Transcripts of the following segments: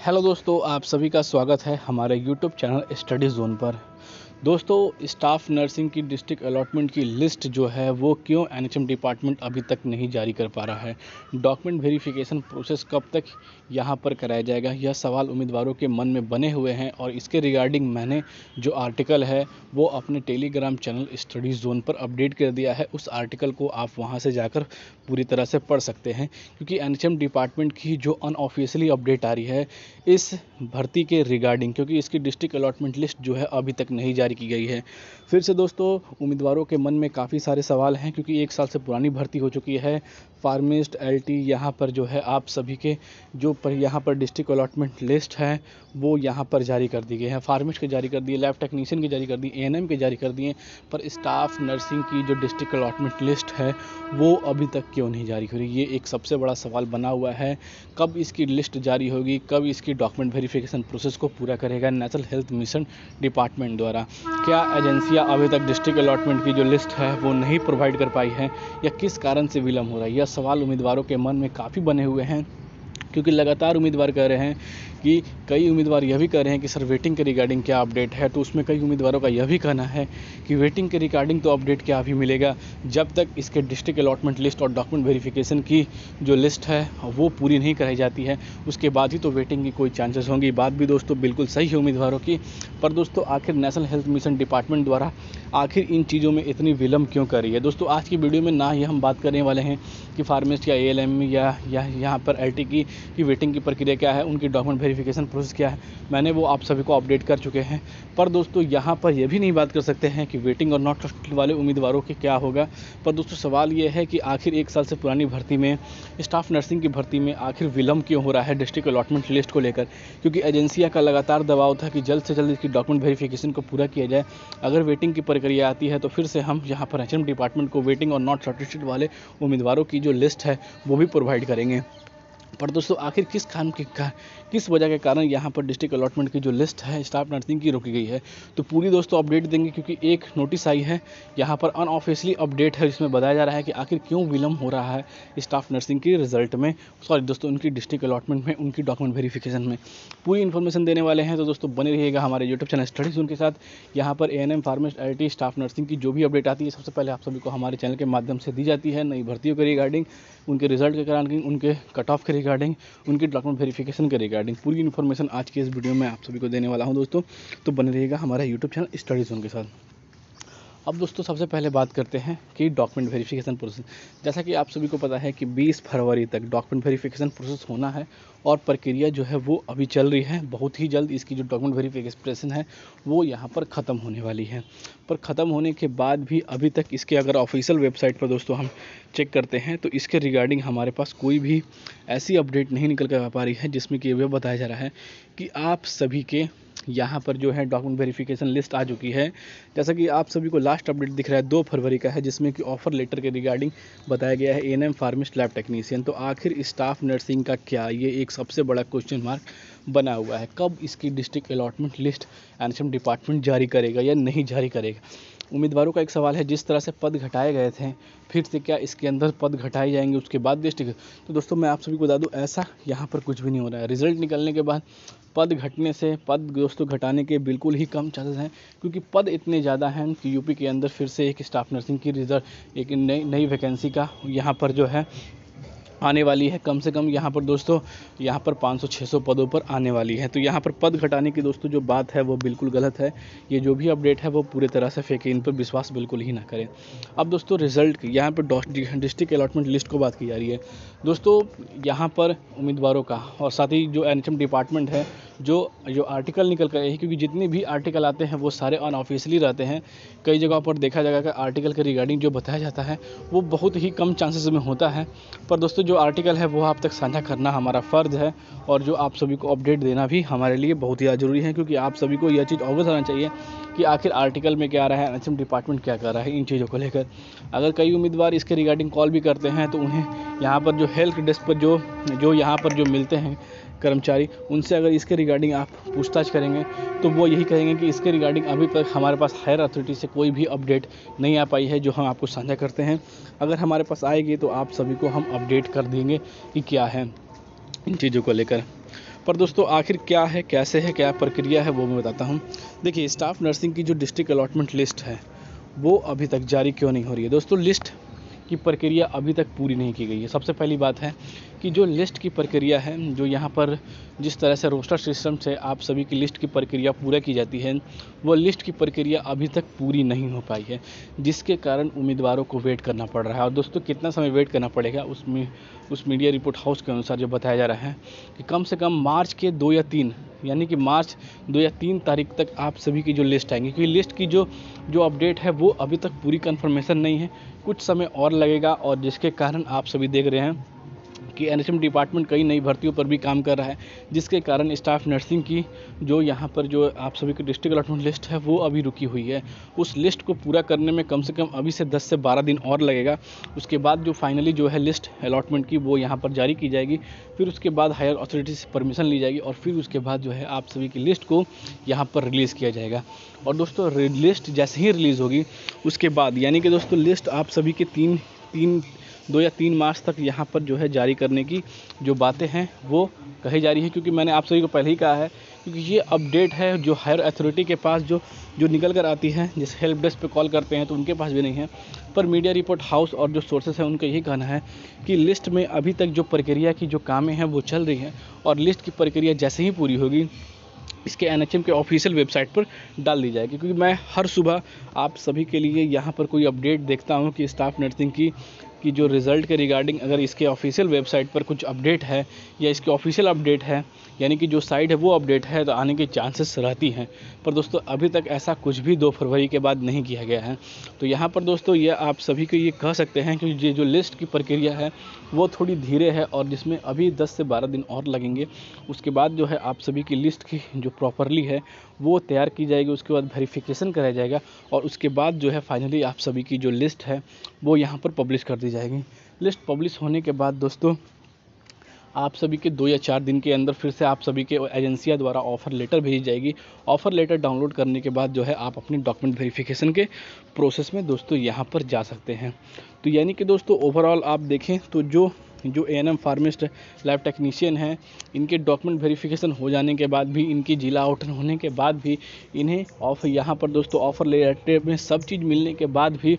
Hello दोस्तों, आप सभी का स्वागत है हमारे यूट्यूब चैनल स्टडी जोन पर। दोस्तों, स्टाफ नर्सिंग की डिस्ट्रिक्ट अलॉटमेंट की लिस्ट जो है वो क्यों एनएचएम डिपार्टमेंट अभी तक नहीं जारी कर पा रहा है, डॉक्यूमेंट वेरिफिकेशन प्रोसेस कब तक यहाँ पर कराया जाएगा, यह सवाल उम्मीदवारों के मन में बने हुए हैं। और इसके रिगार्डिंग मैंने जो आर्टिकल है वो अपने टेलीग्राम चैनल स्टडी जोन पर अपडेट कर दिया है। उस आर्टिकल को आप वहाँ से जाकर पूरी तरह से पढ़ सकते हैं, क्योंकि एनएचएम डिपार्टमेंट की जो अनऑफिशियली अपडेट आ रही है इस भर्ती के रिगार्डिंग, क्योंकि इसकी डिस्ट्रिक्ट अलॉटमेंट लिस्ट जो है अभी तक नहीं जारी की गई है। फिर से दोस्तों, उम्मीदवारों के मन में काफ़ी सारे सवाल हैं, क्योंकि 1 साल से पुरानी भर्ती हो चुकी है। फार्मिस्ट एलटी यहाँ पर जो है आप सभी के जो पर यहाँ पर डिस्ट्रिक्ट अलॉटमेंट लिस्ट है वो यहाँ पर जारी कर दी गई है। फार्मिस्ट के जारी कर दिए, लैब टेक्नीशियन के जारी कर दिए, एएनएम के जारी कर दिए, पर स्टाफ नर्सिंग की जो डिस्ट्रिक्ट अलॉटमेंट लिस्ट है वो अभी तक क्यों नहीं जारी हो रही, ये एक सबसे बड़ा सवाल बना हुआ है। कब इसकी लिस्ट जारी होगी, कब इसकी डॉक्यूमेंट वेरिफिकेशन प्रोसेस को पूरा करेगा नेशनल हेल्थ मिशन डिपार्टमेंट द्वारा। क्या एजेंसियां अभी तक डिस्ट्रिक्ट अलॉटमेंट की जो लिस्ट है वो नहीं प्रोवाइड कर पाई है, या किस कारण से विलम्ब हो रहा है, यह सवाल उम्मीदवारों के मन में काफ़ी बने हुए हैं। क्योंकि लगातार उम्मीदवार कह रहे हैं कि कई उम्मीदवार यह भी कह रहे हैं कि सर वेटिंग के रिगार्डिंग क्या अपडेट है, तो उसमें कई उम्मीदवारों का यह भी कहना है कि वेटिंग के रिगार्डिंग तो अपडेट क्या अभी मिलेगा, जब तक इसके डिस्ट्रिक्ट अलॉटमेंट लिस्ट और डॉक्यूमेंट वेरिफिकेशन की जो लिस्ट है वो पूरी नहीं कराई जाती है, उसके बाद ही तो वेटिंग की कोई चांसेस होंगी। बात भी दोस्तों बिल्कुल सही है उम्मीदवारों की, पर दोस्तों आखिर नेशनल हेल्थ मिशन डिपार्टमेंट द्वारा आखिर इन चीज़ों में इतनी विलम्ब क्यों कर रही है। दोस्तों, आज की वीडियो में ना ही हम बात करने वाले हैं कि फार्मिस्ट या एएलएम या यहाँ पर एलटी की वेटिंग की प्रक्रिया क्या है, उनकी डॉक्यूमेंट वेरिफिकेशन प्रोसेस क्या है, मैंने वो आप सभी को अपडेट कर चुके हैं। पर दोस्तों यहाँ पर यह भी नहीं बात कर सकते हैं कि वेटिंग और नॉट ट्रस्टेड वाले उम्मीदवारों के क्या होगा। पर दोस्तों सवाल ये है कि आखिर 1 साल से पुरानी भर्ती में, स्टाफ नर्सिंग की भर्ती में आखिर विलम्ब क्यों हो रहा है डिस्ट्रिक्ट अलॉटमेंट लिस्ट को लेकर, क्योंकि एजेंसियाँ का लगातार दबाव था कि जल्द से जल्द इसकी डॉक्यूमेंट वेरिफिकेशन को पूरा किया जाए। अगर वेटिंग की प्रक्रिया आती है तो फिर से हम यहाँ पर एचएम डिपार्टमेंट को वेटिंग और नॉट शॉर्टलिस्टेड वाले उम्मीदवारों की जो लिस्ट है वो भी प्रोवाइड करेंगे। पर दोस्तों आखिर किस वजह के कारण यहाँ पर डिस्ट्रिक्ट अलॉटमेंट की जो लिस्ट है स्टाफ नर्सिंग की रोकी गई है, तो पूरी दोस्तों अपडेट देंगे। क्योंकि एक नोटिस आई है यहाँ पर अनऑफिशियली अपडेट है, जिसमें बताया जा रहा है कि आखिर क्यों विलम्ब हो रहा है स्टाफ नर्सिंग की रिजल्ट में, सॉरी दोस्तों उनकी डिस्ट्रिक्ट अलॉटमेंट में, उनकी डॉक्यूमेंट वेरिफिकेशन में। पूरी इन्फॉर्मेशन देने वाले हैं, तो दोस्तों बने रहिएगा हमारे यूट्यूब चैनल स्टडी जोन के साथ। यहाँ पर एएनएम, फार्मिस्ट, एलटी, स्टाफ नर्सिंग की जो भी अपडेट आती है सबसे पहले आप सभी को हमारे चैनल के माध्यम से दी जाती है। नई भर्तियों के रिगार्डिंग, उनके रिजल्ट के कारण, उनके कट ऑफ के रिगार्डिंग, उनकी डॉक्यूमेंट वेरिफिकेशन के रिगार्डिंग पूरी इन्फॉर्मेशन आज के इस वीडियो में आप सभी को देने वाला हूं दोस्तों। तो बने रहिएगा हमारा यूट्यूब चैनल स्टडी जोन के साथ। अब दोस्तों सबसे पहले बात करते हैं कि डॉक्यूमेंट वेरिफिकेशन प्रोसेस। जैसा कि आप सभी को पता है कि 20 फरवरी तक डॉक्यूमेंट वेरिफिकेशन प्रोसेस होना है, और प्रक्रिया जो है वो अभी चल रही है। बहुत ही जल्द इसकी जो डॉक्यूमेंट वेरिफिकेशन है वो यहाँ पर ख़त्म होने वाली है। पर ख़त्म होने के बाद भी अभी तक इसके अगर ऑफिशियल वेबसाइट पर दोस्तों हम चेक करते हैं तो इसके रिगार्डिंग हमारे पास कोई भी ऐसी अपडेट नहीं निकल कर आ पा रही है जिसमें कि यह बताया जा रहा है कि आप सभी के यहाँ पर जो है डॉक्यूमेंट वेरिफिकेशन लिस्ट आ चुकी है। जैसा कि आप सभी को लास्ट अपडेट दिख रहा है 2 फरवरी का है, जिसमें कि ऑफर लेटर के रिगार्डिंग बताया गया है एएनएम, फार्मिस्ट, लैब टेक्नीशियन। तो आखिर स्टाफ नर्सिंग का क्या, ये एक सबसे बड़ा क्वेश्चन मार्क बना हुआ है। कब इसकी district allotment list NHM department जारी करेगा या नहीं जारी करेगा। उम्मीदवारों का एक सवाल है, जिस तरह से पद घटाए गए थे फिर से क्या इसके अंदर पद घटाए जाएंगे उसके बाद डिस्ट्रिक्ट। तो दोस्तों मैं आप सभी को बता दूं ऐसा यहाँ पर कुछ भी नहीं हो रहा है। रिजल्ट निकलने के बाद पद घटने से, पद दोस्तों घटाने के बिल्कुल ही कम चांसेस हैं, क्योंकि पद इतने ज़्यादा हैं कि यूपी के अंदर फिर से एक स्टाफ नर्सिंग की रिजल्ट, एक नई वैकेंसी का यहाँ पर जो है आने वाली है। कम से कम यहाँ पर दोस्तों यहाँ पर 500-600 पदों पर आने वाली है। तो यहाँ पर पद घटाने की दोस्तों जो बात है वो बिल्कुल गलत है। ये जो भी अपडेट है वो पूरे तरह से फेक है, इन पर विश्वास बिल्कुल ही ना करें। अब दोस्तों रिजल्ट की यहाँ पर डिस्ट्रिक्ट अलॉटमेंट लिस्ट को बात की जा रही है। दोस्तों यहाँ पर उम्मीदवारों का और साथ ही जो एनएचएम डिपार्टमेंट है जो आर्टिकल निकल कर है, क्योंकि जितने भी आर्टिकल आते हैं वो सारे अनऑफिशियली रहते हैं। कई जगहों पर देखा जाएगा कि आर्टिकल के रिगार्डिंग जो बताया जाता है वो बहुत ही कम चांसेस में होता है। पर दोस्तों जो आर्टिकल है वो आप तक साझा करना हमारा फ़र्ज़ है, और जो आप सभी को अपडेट देना भी हमारे लिए बहुत ही ज़्यादा ज़रूरी है, क्योंकि आप सभी को यह चीज़ अवगत होना चाहिए कि आखिर आर्टिकल में क्या आ रहा है, एनएचएम डिपार्टमेंट क्या कर रहा है इन चीज़ों को लेकर। अगर कई उम्मीदवार इसके रिगार्डिंग कॉल भी करते हैं तो उन्हें यहाँ पर जो हेल्प डेस्क पर जो यहाँ पर जो मिलते हैं कर्मचारी, उनसे अगर इसके रिगार्डिंग आप पूछताछ करेंगे तो वो यही कहेंगे कि इसके रिगार्डिंग अभी तक हमारे पास हायर अथॉरिटी से कोई भी अपडेट नहीं आ पाई है जो हम आपको साझा करते हैं। अगर हमारे पास आएगी तो आप सभी को हम अपडेट कर देंगे कि क्या है इन चीज़ों को लेकर। पर दोस्तों आखिर क्या है, कैसे है, क्या प्रक्रिया है, वो मैं बताता हूँ। देखिए, स्टाफ नर्सिंग की जो डिस्ट्रिक्ट अलॉटमेंट लिस्ट है वो अभी तक जारी क्यों नहीं हो रही है। दोस्तों, लिस्ट की प्रक्रिया अभी तक पूरी नहीं की गई है। सबसे पहली बात है कि जो लिस्ट की प्रक्रिया है, जो यहाँ पर जिस तरह से रोस्टर सिस्टम से आप सभी की लिस्ट की प्रक्रिया पूरा की जाती है, वो लिस्ट की प्रक्रिया अभी तक पूरी नहीं हो पाई है, जिसके कारण उम्मीदवारों को वेट करना पड़ रहा है। और दोस्तों, कितना समय वेट करना पड़ेगा, उस मीडिया रिपोर्ट हाउस के अनुसार जो बताया जा रहा है कि कम से कम मार्च के 2 या 3, यानी कि मार्च 2 या 3 तारीख तक आप सभी की जो लिस्ट आएंगी, क्योंकि लिस्ट की जो अपडेट है वो अभी तक पूरी कन्फर्मेशन नहीं है, कुछ समय और लगेगा। और जिसके कारण आप सभी देख रहे हैं कि एनएचएम डिपार्टमेंट कई नई भर्तियों पर भी काम कर रहा है, जिसके कारण स्टाफ नर्सिंग की जो यहाँ पर जो आप सभी की डिस्ट्रिक्ट अलॉटमेंट लिस्ट है वो अभी रुकी हुई है। उस लिस्ट को पूरा करने में कम से कम अभी से 10 से 12 दिन और लगेगा। उसके बाद जो फाइनली जो है लिस्ट अलॉटमेंट की वो यहाँ पर जारी की जाएगी, फिर उसके बाद हायर अथॉरिटी से परमिशन ली जाएगी और फिर उसके बाद जो है आप सभी की लिस्ट को यहाँ पर रिलीज़ किया जाएगा। और दोस्तों, लिस्ट जैसे ही रिलीज़ होगी उसके बाद, यानी कि दोस्तों लिस्ट आप सभी के 2 या 3 मार्च तक यहाँ पर जो है जारी करने की जो बातें हैं वो कही जा रही है। क्योंकि मैंने आप सभी को पहले ही कहा है, क्योंकि ये अपडेट है जो हायर अथॉरिटी के पास जो निकल कर आती है, जैसे हेल्प डेस्क पे कॉल करते हैं तो उनके पास भी नहीं है। पर मीडिया रिपोर्ट हाउस और जो सोर्सेस हैं उनका यही कहना है कि लिस्ट में अभी तक जो प्रक्रिया की जो कामें हैं वो चल रही हैं, और लिस्ट की प्रक्रिया जैसे ही पूरी होगी इसके एनएचएम के ऑफिशियल वेबसाइट पर डाल दी जाएगी। क्योंकि मैं हर सुबह आप सभी के लिए यहाँ पर कोई अपडेट देखता हूँ कि स्टाफ नर्सिंग की जो रिज़ल्ट के रिगार्डिंग अगर इसके ऑफिशियल वेबसाइट पर कुछ अपडेट है या इसकी ऑफिशियल अपडेट है, यानी कि जो साइट है वो अपडेट है, तो आने की चांसेस रहती हैं। पर दोस्तों, अभी तक ऐसा कुछ भी 2 फरवरी के बाद नहीं किया गया है। तो यहाँ पर दोस्तों ये आप सभी को ये कह सकते हैं कि ये जो लिस्ट की प्रक्रिया है वो थोड़ी धीरे है, और जिसमें अभी 10 से 12 दिन और लगेंगे। उसके बाद जो है आप सभी की लिस्ट की जो प्रॉपरली है वो तैयार की जाएगी, उसके बाद वेरिफिकेशन कराया जाएगा, और उसके बाद जो है फाइनली आप सभी की जो लिस्ट है वो यहाँ पर पब्लिश कर दी जाएगी। लिस्ट पब्लिश होने के बाद दोस्तों आप सभी के 2 या 4 दिन के अंदर फिर से आप सभी के एजेंसियां द्वारा ऑफ़र लेटर भेजी जाएगी। ऑफ़र लेटर डाउनलोड करने के बाद जो है आप अपनी डॉक्यूमेंट वेरिफिकेशन के प्रोसेस में दोस्तों यहाँ पर जा सकते हैं। तो यानी कि दोस्तों ओवरऑल आप देखें तो जो एएनएम फार्मिस्ट लैब टेक्नीशियन हैं, इनके डॉक्यूमेंट वेरिफिकेशन हो जाने के बाद भी, इनकी जिला आउटन होने के बाद भी, इन्हें यहाँ पर दोस्तों ऑफ़र लेटर में सब चीज़ मिलने के बाद भी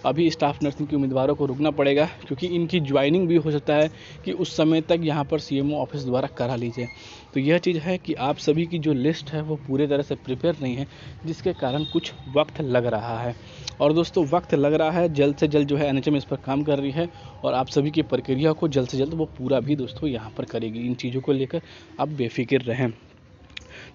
अभी स्टाफ नर्सिंग के उम्मीदवारों को रुकना पड़ेगा, क्योंकि इनकी ज्वाइनिंग भी हो सकता है कि उस समय तक यहाँ पर सीएमओ ऑफिस द्वारा करा लीजिए। तो यह चीज़ है कि आप सभी की जो लिस्ट है वो पूरे तरह से प्रिपेयर नहीं है, जिसके कारण कुछ वक्त लग रहा है। और दोस्तों, वक्त लग रहा है, जल्द से जल्द जो है एनएचएम इस पर काम कर रही है, और आप सभी की प्रक्रिया को जल्द से जल्द वो पूरा भी दोस्तों यहाँ पर करेगी। इन चीज़ों को लेकर आप बेफिक्र रहें।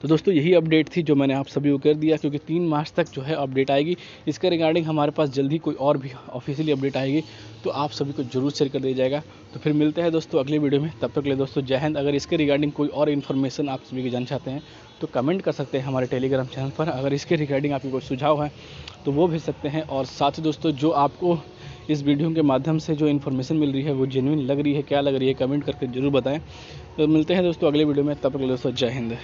तो दोस्तों, यही अपडेट थी जो मैंने आप सभी को कर दिया, क्योंकि 3 मार्च तक जो है अपडेट आएगी। इसके रिगार्डिंग हमारे पास जल्दी कोई और भी ऑफिशियली अपडेट आएगी तो आप सभी को जरूर शेयर कर दिया जाएगा। तो फिर मिलते हैं दोस्तों अगले वीडियो में, तब तक के लिए दोस्तों जय हिंद। अगर इसके रिगार्डिंग कोई और इन्फॉर्मेशन आप सभी को जानना चाहते हैं तो कमेंट कर सकते हैं हमारे टेलीग्राम चैनल पर। अगर इसके रिगार्डिंग आपको कोई सुझाव है तो वो भेज सकते हैं। और साथ ही दोस्तों, जो आपको इस वीडियो के माध्यम से जो इन्फॉर्मेशन मिल रही है वो जेन्युइन लग रही है, क्या लग रही है, कमेंट करके जरूर बताएं। तो मिलते हैं दोस्तों अगले वीडियो में, तब तक के लिए दोस्तों जय हिंद।